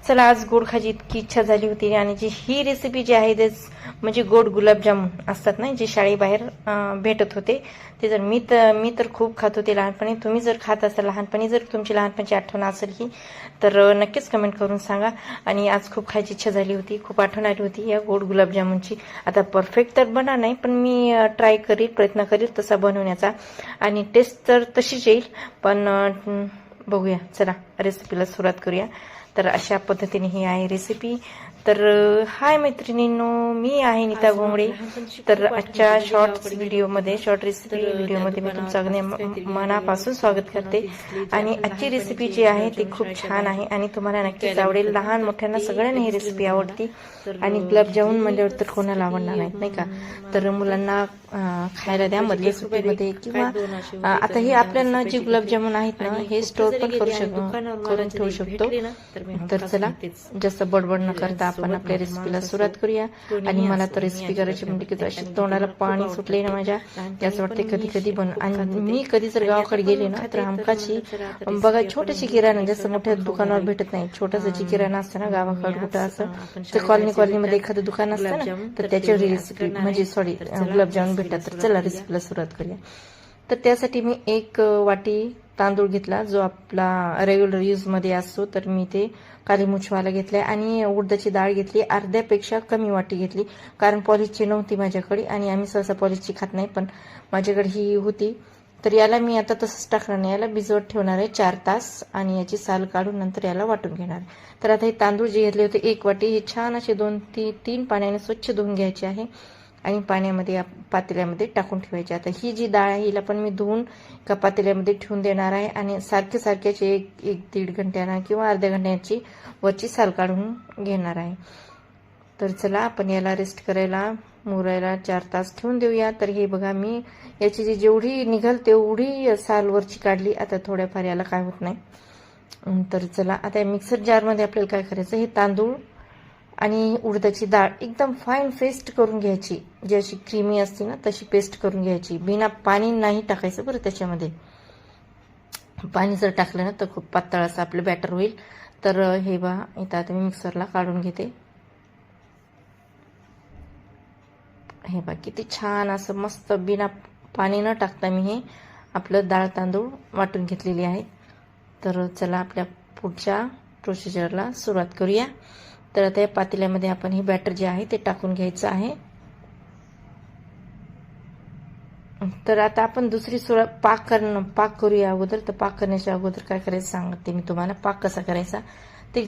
चला, आज गोड खायची इतकी इच्छा झाली होती आणि ही रेसिपी जी आहे ते म्हणजे गोड गुलाबजामुन असतात ना, जे शाळेबाहेर भेटत होते ते. जर मी तर खूप खात होते लहानपणी. तुम्ही जर खात असाल लहानपणी, जर तुमची लहानपणीची आठवण असेल ही, तर नक्कीच कमेंट करून सांगा. आणि आज खूप खायची इच्छा झाली होती, खूप आठवण आली होती या गोड गुलाबजामुनची. आता परफेक्ट तर बनणार नाही, पण मी ट्राय करील, प्रयत्न करील तसा बनवण्याचा, आणि टेस्ट तर तशीच येईल. पण बघूया, चला रेसिपीला सुरुवात करूया. तर अशा पद्धतीने ही आहे रेसिपी. तर हाय मैत्रिणींनो, मी आहे नीता घोंगडे. तर आजच्या शॉर्ट रेसिपी व्हिडिओमध्ये मी तुमचं अगदी मनापासून स्वागत करते. आणि आजची रेसिपी जी आहे ती खूप छान आहे आणि तुम्हाला नक्कीच आवडेल. लहान मोठ्यांना सगळ्यांना ही रेसिपी आवडती. आणि गुलाबजामुन म्हणल्यावर तर कोणाला आवडणार नाही का. तर मुलांना खायला द्या मधल्या सुट्टीमध्ये, किंवा आता हे आपल्याला जे गुलाबजामुन आहेत ना, हे स्टोर पण करून ठेवू शकतो. तर चला, जास्त बडबड न करता आपण आपल्या रेसिपीला सुरुवात करूया. आणि मला तर रेसिपी करायची म्हणजे की अशी तोंडाला पाणी सुटले ना माझ्या, याच वाटते कधी कधी आणि मी कधी जर गावाकडे गेले ना, तर हमकाची बघा छोटीशी किराणा, जसं मोठ्या दुकानावर भेटत नाही, छोटंसं किराणा असतं ना गावाकडे कुठं असं, तर कॉलनीमध्ये एखादं दुकान असतं ना, तर त्याच्यावर रेसिपी म्हणजे गुलाबजामुन भेटतात. तर चला रेसिपीला सुरुवात करूया. तर त्यासाठी मी 1 वाटी तांदूळ घेतला, जो आपला रेग्युलर यूज मध्ये असतो. तर मी ते काली मुछवाला घेतलाय. आणि उडदाची डाळ घेतली, अर्ध्यापेक्षा कमी वाटी घेतली, कारण पॉलिशची नव्हती माझ्याकडे, आणि आम्ही सहसा पॉलिशची खात नाही, पण माझ्याकडे ही होती. तर याला मी आता तसंच टाकणार नाही, याला भिजवत ठेवणार आहे 4 तास, आणि याची साल काढून नंतर याला वाटून घेणार. तर आता हे तांदूळ जे घेतले होते 1 वाटी, हे छान असे 2-3 पाण्याने स्वच्छ धुवून घ्यायचे आहे आणि पाण्यामध्ये पातेल्यामध्ये टाकून ठेवायचे. आता ही जी डाळ आहे हिला पण मी धुवून एका पातेल्यामध्ये ठेवून देणार आहे, आणि सारख्याची 1-1.5 घंट्याना किंवा अर्ध्या घंट्याची वरची साल काढून घेणार आहे. तर चला, आपण याला रेस्ट करायला मुरायला 4 तास ठेवून देऊया. तर हे बघा, मी याची जेवढी निघल तेवढी साल वरची काढली. आता थोड्याफार याला काय होत नाही. तर चला, आता मिक्सर जारमध्ये आपल्याला काय करायचं, हे तांदूळ आणि उडदाची डाळ एकदम फाईन पेस्ट करून घ्यायची, जी अशी क्रीमी असते ना तशी पेस्ट करून घ्यायची. बिना पाणी नाही टाकायचं बरं त्याच्यामध्ये. पाणी जर टाकलं ना तर खूप पातळ असं आपलं बॅटर होईल. तर हे बघा, इथं आता मी मिक्सरला काढून घेते. हे बघा, किती छान असं मस्त बिना पाणी न टाकता मी हे आपलं डाळ तांदूळ वाटून घेतलेली आहे. तर चला, आपल्या पुढच्या प्रोसिजरला सुरुवात करूया. तर आता या पातेल्यामध्ये आपण हे बॅटर जे आहे ते टाकून घ्यायचं आहे. तर आता आपण दुसरी पाक करूया अगोदर. तर पाक करण्याच्या अगोदर काय करायचं सांगते मी तुम्हाला, पाक कसा करायचा.